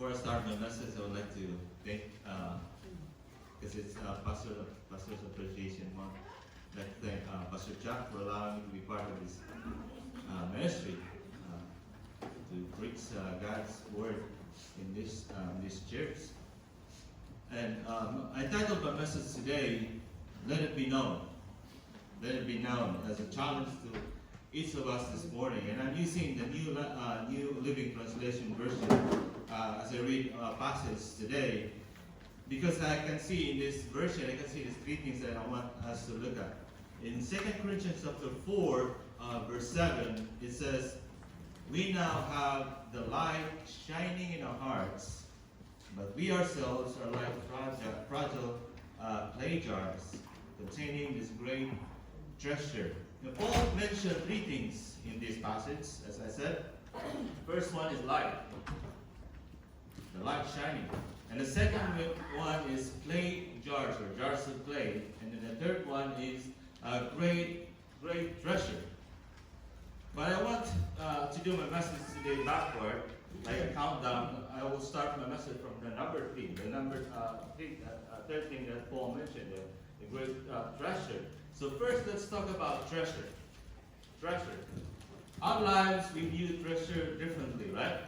Before I start my message, I would like to thank, because it's Pastor's Appreciation Month, I'd like to thank Pastor Jack for allowing me to be part of this ministry, to preach God's word in this church. And I titled my message today, Let It Be Known. Let it be known, as a challenge to each of us this morning. And I'm using the New Living Translation version as I read passage today, because I can see in this version, I can see these three things that I want us to look at. In 2 Corinthians chapter 4, verse 7, it says, "We now have the light shining in our hearts, but we ourselves are like fragile clay jars containing this great treasure." Now, Paul mentioned three things in this passage, as I said. First one is light, the light shining. And the second one is clay jars, or jars of clay. And then the third one is great treasure. But I want to do my message today backward, like a countdown. I will start my message from the number three, third thing that Paul mentioned, the great treasure. So first, let's talk about treasure. Treasure. Our lives, we view treasure differently, right?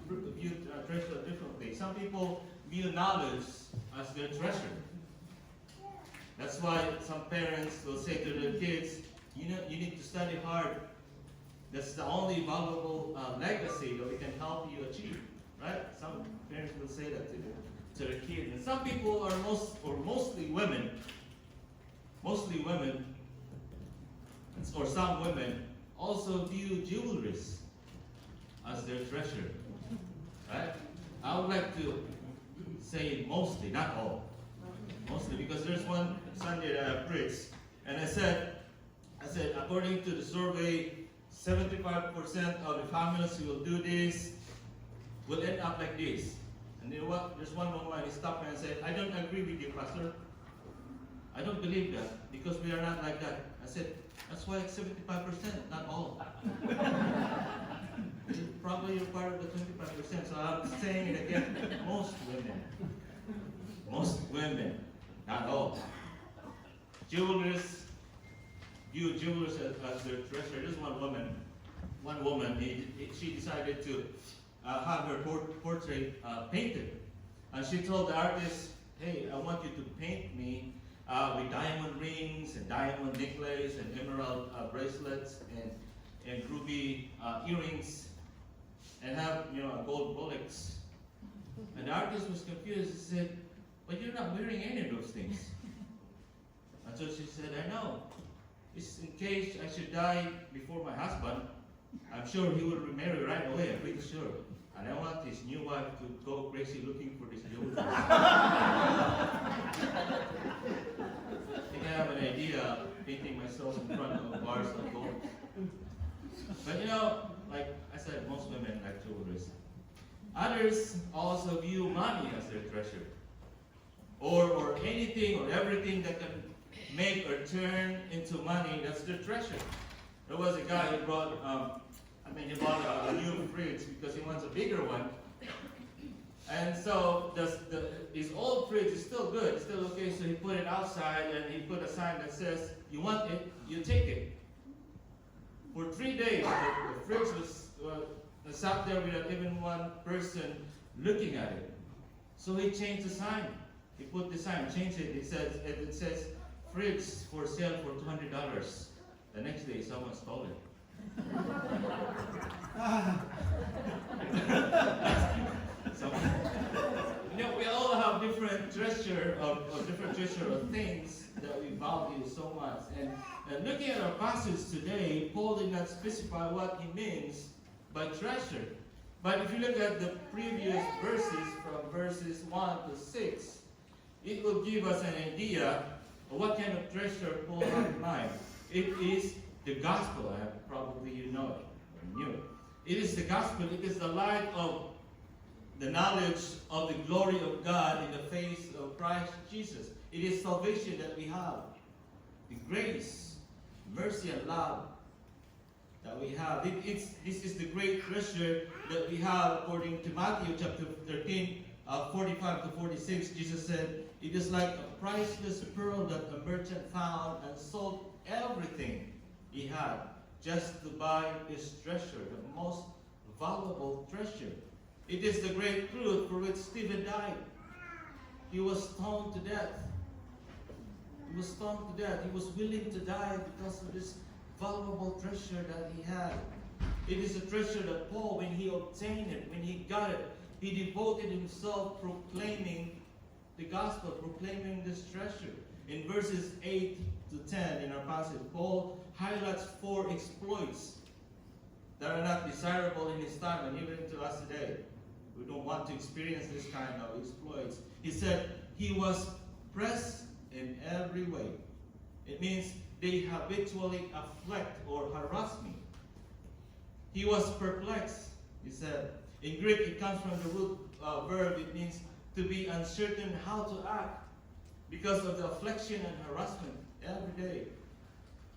We view treasure differently. Some people view knowledge as their treasure. That's why some parents will say to their kids, you need to study hard. That's the only valuable legacy that we can help you achieve, right? Some parents will say that to their kids. And some people are mostly women, or some women also view jewelry as their treasure, right? I would like to say mostly, not all. Mostly, because there's one Sunday that I preached, and I said, according to the survey, 75% of the families who will do this will end up like this. And you know what? There's one woman who stopped me and said, "I don't agree with you, Pastor. I don't believe that, because we are not like that." I said, "That's why it's 75%, not all." Probably you're part of the 25%, so I'm saying it again. Most women, not all. Jewelers view jewelers as their treasure. There's one woman, she decided to have her portrait painted. And she told the artist, "Hey, I want you to paint me with diamond rings and diamond necklace and emerald bracelets and ruby earrings, and have a gold bullocks." And the artist was confused. He said, "But you're not wearing any of those things." And so she said, "I know. It's in case I should die before my husband. I'm sure he will remarry right away, I'm pretty sure. And I want his new wife to go crazy looking for this jewelry." I think I have an idea painting myself in front of bars of gold. But like I said, most women like jewelry. Others also view money as their treasure. Or anything or everything that can make or turn into money, that's their treasure. There was a guy who brought, he bought a new fridge because he wants a bigger one. And so his old fridge is still good, it's still okay, so he put it outside and he put a sign that says, "You want it, you take it." For 3 days, the fridge was sat there without even one person looking at it. So he changed the sign. He put the sign, changed it. It says, "Fridge for sale for $200. The next day, someone stole it. We all have different treasure of things that we value so much. And looking at our passage today, Paul did not specify what he means by treasure. But if you look at the previous verses, from verses 1 to 6, it will give us an idea of what kind of treasure Paul had in mind. It is the gospel. Probably you know it, or knew it. It is the gospel. It is the light of the knowledge of the glory of God in the face of Christ Jesus. It is salvation that we have. The grace, mercy, and love that we have. This is the great treasure that we have according to Matthew chapter 13, 45 to 46. Jesus said, "It is like a priceless pearl that a merchant found and sold everything he had just to buy this treasure, the most valuable treasure." It is the great truth for which Stephen died. He was stoned to death. He was stoned to death. He was willing to die because of this valuable treasure that he had. It is a treasure that Paul, when he obtained it, when he got it, he devoted himself proclaiming the gospel, proclaiming this treasure. In verses 8 to 10 in our passage, Paul highlights 4 exploits that are not desirable in his time and even to us today. We don't want to experience this kind of exploits. He said he was pressed in every way. It means they habitually afflict or harass me. He was perplexed, he said. In Greek, it comes from the root verb. It means to be uncertain how to act because of the affliction and harassment every day.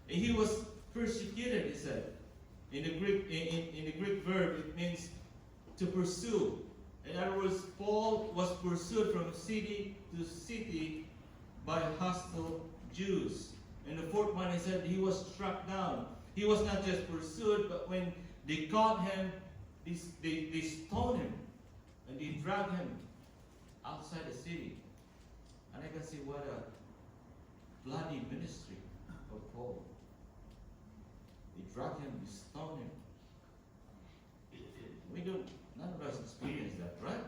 And he was persecuted, he said. In the Greek verb, it means to pursue. In other words, Paul was pursued from city to city by hostile Jews. And the 4th one, he said, he was struck down. He was not just pursued, but when they caught him, they stoned him and they dragged him outside the city. And I can see what a bloody ministry of Paul. They dragged him, they stoned him. None of us experience that, right?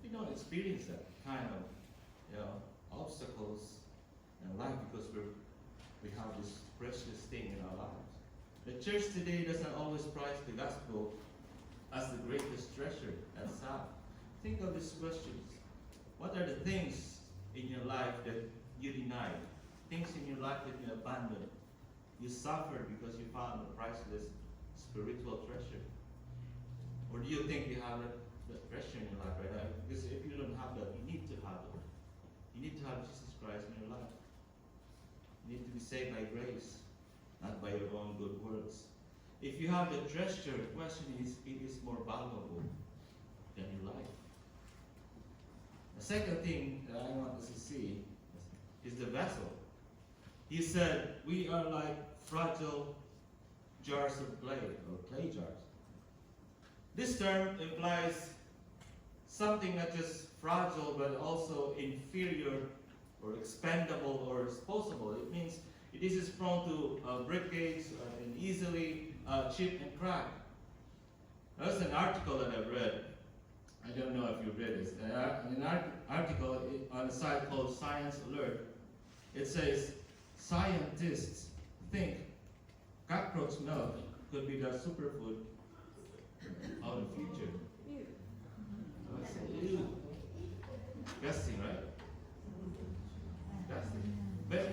We don't experience that kind of, obstacles in life because we have this precious thing in our lives. The church today doesn't always prize the gospel as the greatest treasure. That's sad. Think of these questions. What are the things in your life that you denied? Things in your life that you abandoned? You suffered because you found a priceless spiritual treasure? Or do you think you have that treasure in your life right now? Because if you don't have that, you need to have it. You need to have Jesus Christ in your life. You need to be saved by grace, not by your own good works. If you have the treasure, the question is, it is more valuable than your life. The second thing that I want us to see is the vessel. He said, we are like fragile jars of clay, or clay jars. This term implies something not just fragile, but also inferior or expendable or disposable. It means it is prone to breakage and easily chip and crack. There's an article that I've read. I don't know if you've read this. An article on a site called Science Alert. It says, scientists think cockroach milk could be the superfood of the future. I say, ew. Disgusting, right? Disgusting. But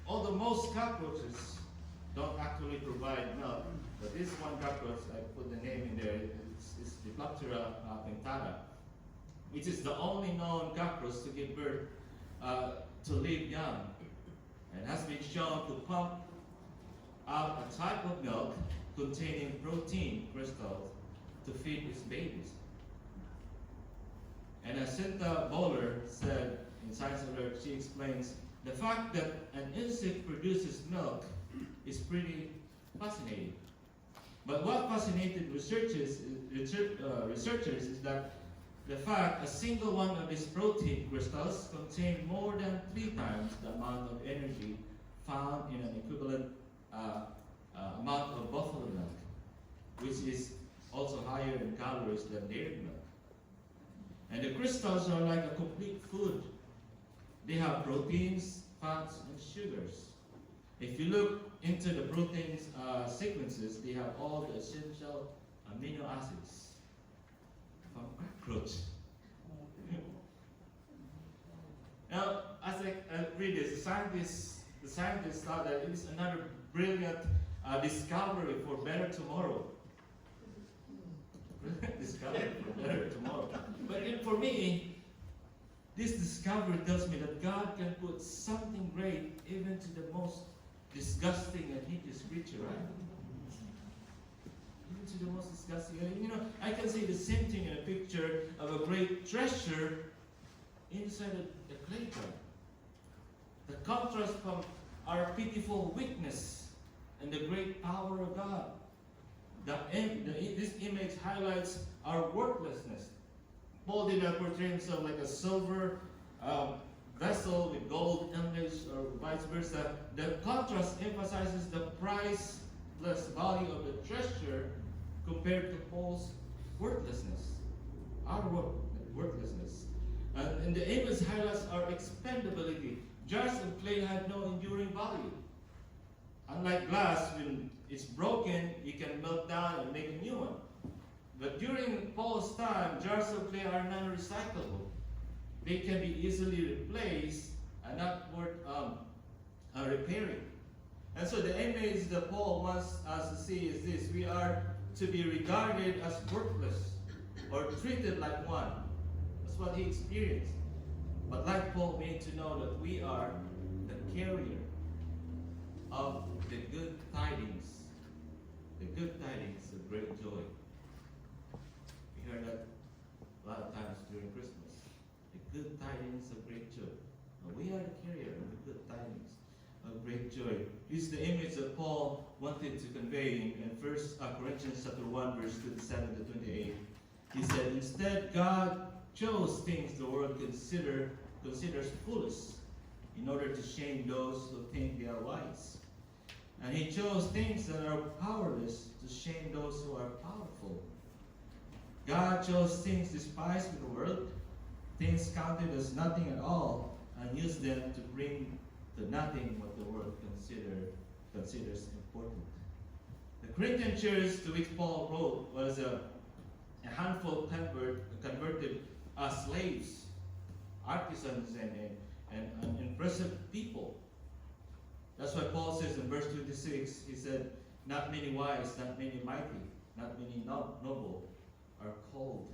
all the most cockroaches don't actually provide milk. But this one cockroach, I put the name in there, it's the Em Tajada, which is the only known cockroach to give birth to live young, and has been shown to pump out a type of milk containing protein crystals to feed its babies. And as Cynthia Bowler said in Science Alert, she explains, the fact that an insect produces milk is pretty fascinating. But what fascinated researchers is that the fact a single one of these protein crystals contained more than 3 times the amount of energy found in an equivalent amount of buffalo milk, which is also higher in calories than dairy milk. And the crystals are like a complete food. They have proteins, fats, and sugars. If you look into the proteins sequences, they have all the essential amino acids from cockroach. Now, as I read this, the scientists thought that it is another brilliant discovery for better tomorrow. Discovery for better tomorrow. But for me, this discovery tells me that God can put something great even to the most disgusting and hideous creature, right? Even to the most disgusting. You know, I can see the same thing in a picture of a great treasure inside a clay jar. The contrast from our pitiful weakness and the great power of God. This image highlights our worthlessness. Paul did not portray himself like a silver vessel with gold inlays or vice versa. The contrast emphasizes the priceless value of the treasure compared to Paul's worthlessness, our worthlessness. And the image highlights our expendability. Jars of clay had no enduring value. Unlike glass, when it's broken, you can melt down and make a new one. But during Paul's time, jars of clay are non-recyclable. They can be easily replaced and not worth repairing. And so the image that Paul wants us to see is this: we are to be regarded as worthless or treated like one. That's what he experienced. But like Paul, we need to know that we are the carrier of the good tidings of great joy. We hear that a lot of times during Christmas. The good tidings of great joy. Now, we are the carrier of the good tidings of great joy. This is the image that Paul wanted to convey in 1 Corinthians chapter 1, verse 27 to 28. He said, instead, God chose things the world considers foolish in order to shame those who think they are wise. And he chose things that are powerless to shame those who are powerful. God chose things despised in the world, things counted as nothing at all, and used them to bring to nothing what the world considers important. The Corinthian church to which Paul wrote was a handful converted slaves, artisans, and impressive people. That's why Paul says in verse 26, he said, not many wise, not many mighty, not many noble are called.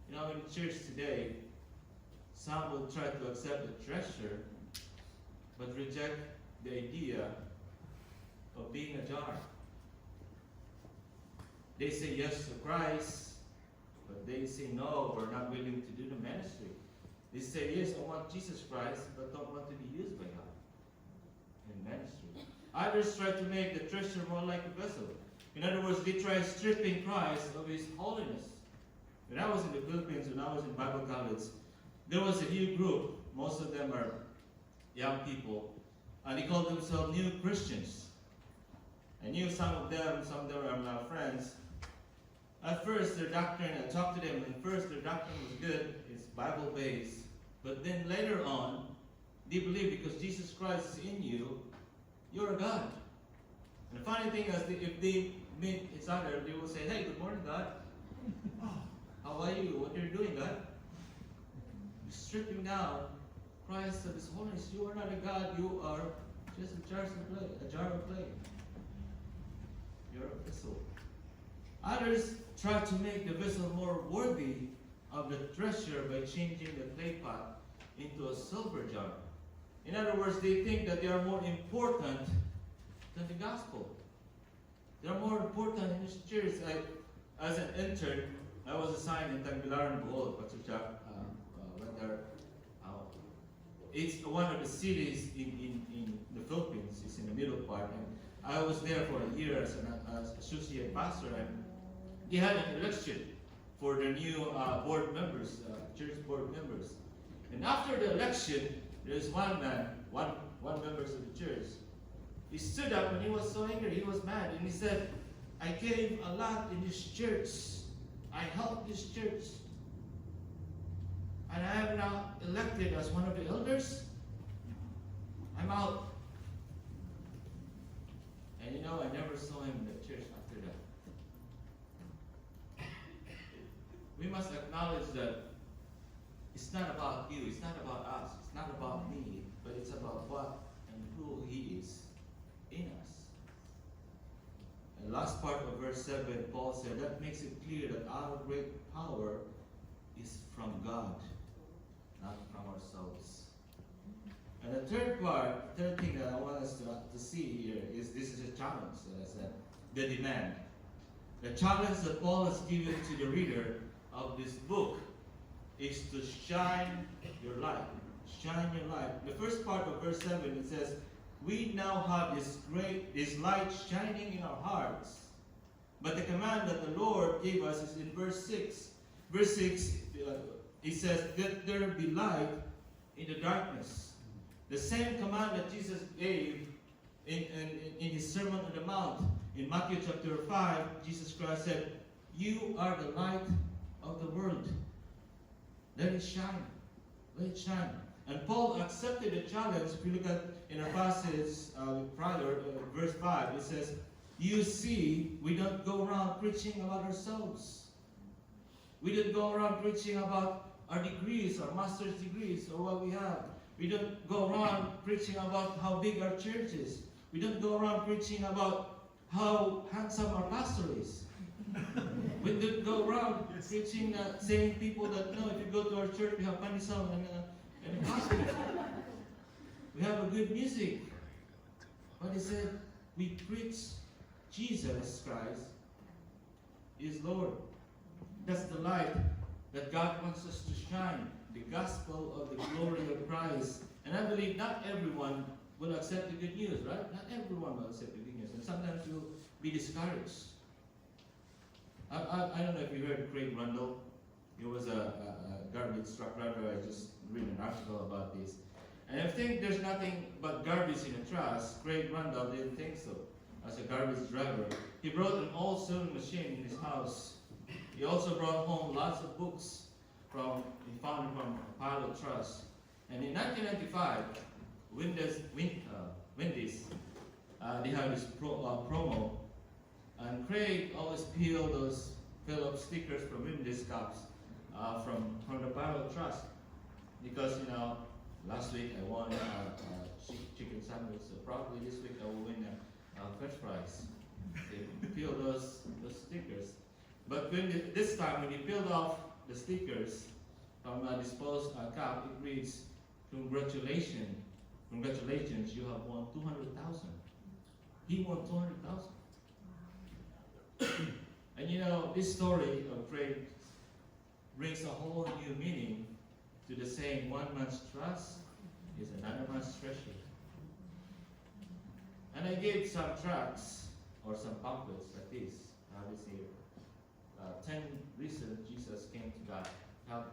You know, in the church today, some will try to accept the treasure, but reject the idea of being a jar. They say yes to Christ, but they say no, or not willing to do the ministry. They say, yes, I want Jesus Christ, but don't want to be used by God in ministry. Others try to make the treasure more like a vessel. In other words, they try stripping Christ of his holiness. When I was in the Philippines, when I was in Bible college, there was a new group. Most of them are young people, and they called themselves New Christians. I knew some of them are my friends. At first, their doctrine, I talked to them, and first their doctrine was good, it's Bible-based. But then later on, they believe because Jesus Christ is in you, you're a God. And the funny thing is, if they meet each other, they will say, hey, good morning, God. How are you? What are you doing, God? You're stripping down Christ of his holiness. You are not a God, you are just a jar of clay. You're a vessel. Others try to make the vessel more worthy of the treasure by changing the clay pot into a silver jar. In other words, they think that they are more important than the gospel. They are more important in this church. As an intern, I was assigned in Tagbilaran, Bohol, Pastor Jack went there. It's one of the cities in the Philippines. It's in the middle part. And I was there for a year as an associate pastor, and they had an election for the new board members, church board members. And after the election, there's one man, one member of the church. He stood up and he was so angry, he was mad, and he said, I gave a lot in this church. I helped this church. And I am now elected as one of the elders. I'm out. And you know, I never saw him in the church after that. We must acknowledge that it's not about you, it's not about us, it's not about me, but it's about what and who he is in us. And last part of verse 7, Paul said, that makes it clear that our great power is from God, not from ourselves. And the third thing that I want us to see here is this is a challenge, as I said, the demand. The challenge that Paul has given to the reader of this book is to shine your light. Shine your light. The first part of verse 7, it says, we now have this light shining in our hearts. But the command that the Lord gave us is in verse 6. Verse 6, it says, let there be light in the darkness. The same command that Jesus gave in his Sermon on the Mount. In Matthew chapter 5, Jesus Christ said, you are the light of the world. Let it shine. Let it shine. And Paul accepted the challenge. If you look at in our passage prior, verse 5, it says, you see, we don't go around preaching about ourselves. We don't go around preaching about our degrees, our master's degrees, or what we have. We don't go around preaching about how big our church is. We don't go around preaching about how handsome our pastor is. We don't go around preaching, saying people that, no, if you go to our church, we have funny song and a gospel. We have a good music. But he said, we preach Jesus Christ is Lord. That's the light that God wants us to shine. The gospel of the glory of Christ. And I believe not everyone will accept the good news, right? Not everyone will accept the good news. And sometimes you'll be discouraged. I don't know if you heard Craig Rundle. He was a garbage truck driver. I just read an article about this. And I think there's nothing but garbage in the trash. Craig Rundle didn't think so. As a garbage driver, he brought an old sewing machine in his house. He also brought home lots of books he found from a pile of trash. And in 1995, Wendy's, they had this promo, and Craig always fill up stickers from Wendy's cups from the pile of trash, because last week I won a chicken sandwich, so probably this week I will win a French fries. They peel those stickers, but this time when you peeled off the stickers from a disposed cup, it reads, congratulations, you have won 200,000. He won 200,000. And this story of Craig brings a whole new meaning to the saying, one man's trust is another man's treasure. And I gave some tracts or some pamphlets like this here. 10 reasons Jesus came to God. I have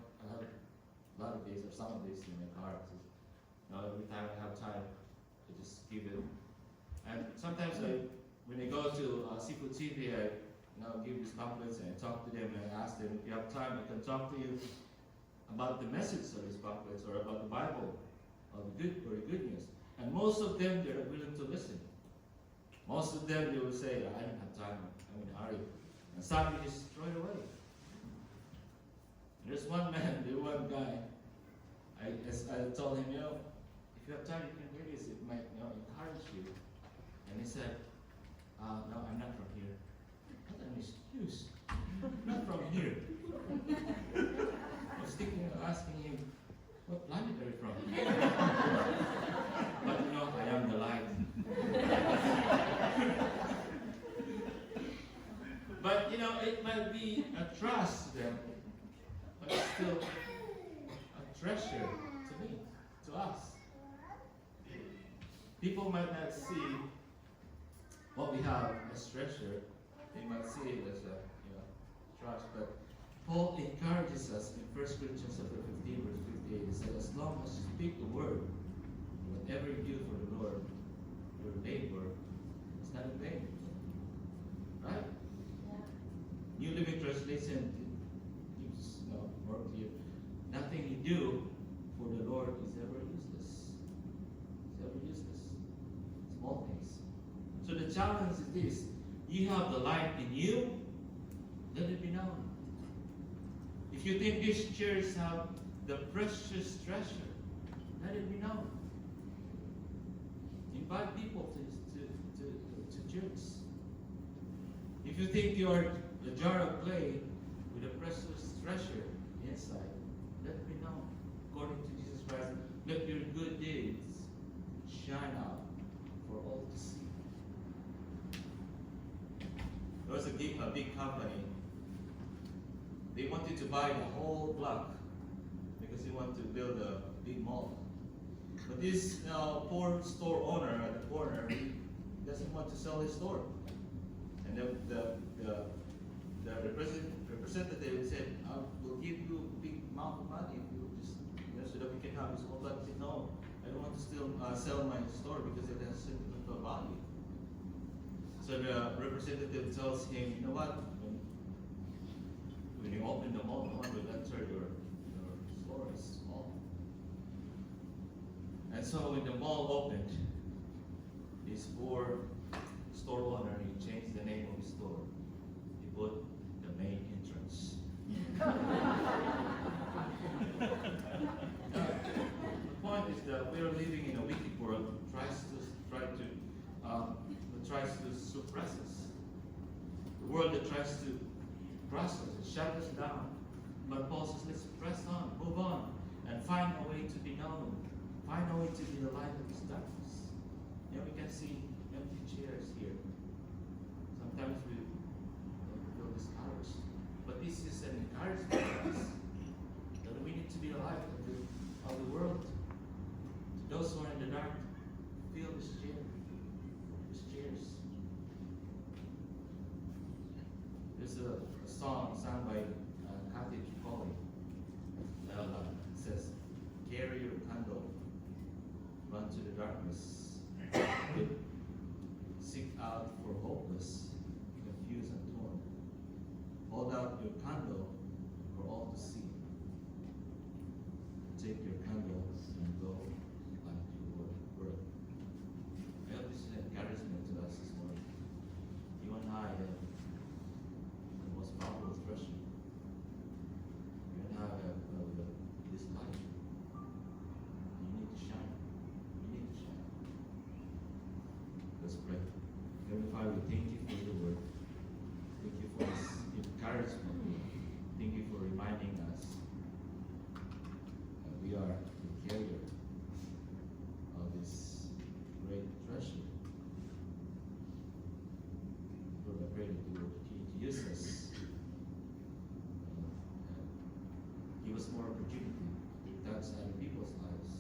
a lot of these, or some of these in my car. Every time I have time, I just give it. And sometimes when I go to Seafood TV, I give these pamphlets and I talk to them and I ask them, if you have time, I can talk to you about the message of these pamphlets or about the Bible or the good news. And most of them, they're willing to listen. Most of them, they will say, I don't have time, I'm in a hurry. And some you just throw it away. There's one man, one guy, I told him, if you have time, you can read this, it might encourage you. And he said, no, I'm not from here. What an excuse. Not from here. I was asking him, what planet are you from? But I am the light. But it might be a trust to them, but it's still a treasure to me, to us. People might not see what we have as treasure. They might see it as a trust. But Paul encourages us in 1 Corinthians chapter 15, verse 58. He said, as long as you speak the word, whatever you do for the Lord, your labor is not in vain. Right? New Living Translation gives more clear. Nothing you do for the Lord is ever useless. It's ever useless. Small things. So the challenge is this. You have the light in you, let it be known. If you think this church have the precious treasure, let it be known. Invite people to church. If you think you're the jar of clay with a precious treasure inside, let it be known. According to Jesus Christ, let your good deeds shine out for all to see. There was a big company. They wanted to buy the whole block because they want to build a big mall. But this poor store owner at the corner, he doesn't want to sell his store. And the representative said, "We'll give you a big amount of money if you just, so that we can have this whole block." He said, "No, I don't want to still sell my store because it has sentimental value." So the representative tells him, "You know what? When you open the mall, no one will enter your store. It's small." And so when the mall opened, this poor store owner, he changed the name of his store. He put the main entrance. The point is that we are living in a wicked world that tries to suppress us. The world that tries to crush us and shut us down. But Paul says, let's press on, move on, and find a way to be known. Find a way to be the light of this darkness. We can see empty chairs here. Sometimes we feel discouraged. But this is an encouragement for us that we need to be the light of the world. To those who are in the dark, feel this chair. These chairs. There's a song sung by Kathy Foley. It says, "Carry your candle, run to the darkness, seek out for hopeless, confused and torn. Hold out your candle for all to see. Take your candle and go like your word." I hope this is an encouragement to us this morning. You and I have the most powerful treasure. You and I have this light. You need to shine. You need to shine. Let's pray. Heavenly Father, we thank you for your word. Thank you for this encouragement. Thank you for reminding us that we are the carrier of this great treasure. Lord, I pray that you will continue to use us. Give us more opportunity to touch other people's lives.